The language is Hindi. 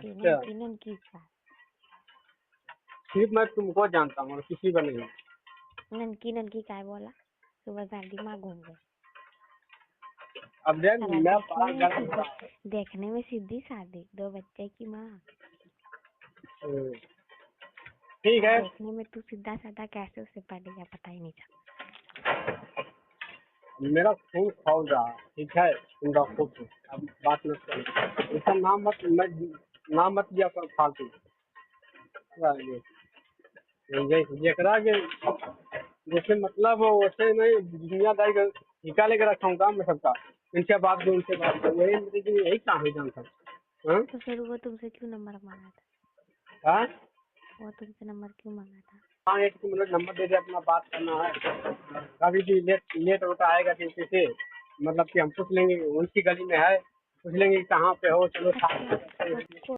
अच्छा, ननकी ननकी का। सिर्फ मैं तुमको जानता हूँ और किसी को नहीं। ननकी ननकी का है बोला, सुबह से दिमाग घूम गए। अब देख साला मैं देखने में देखने में सीधी सादी 2 बच्चे की माँ। ठीक है। देखने में तू सीधा साधा कैसे उसे पढ़ेगा पता ही नहीं था। मेरा खून खौल रहा है, ठीक है, तुम रखो फिर, अब बात मत करो, इसका नाम मत दिया करो फालतू। जेकरा के जैसे मतलब हो वैसे नहीं दुनियादारी का ठिका लेके रखा हूँ काम में सबका। इनसे बात करो उनसे बात करो, यही काम है जान सब। हाँ तो फिर वो तुमसे क्यों नंबर मांगा था? हाँ? वो तुमसे नंबर क्यों मांगा था? हाँ एक मतलब नंबर दे दे, अपना बात करना है। कभी भी लेट होता आएगा किसी से, मतलब कि हम पूछ लेंगे उनकी गली में है, पूछ लेंगे कि कहाँ पे हो, चलो अच्छा साथ में। तो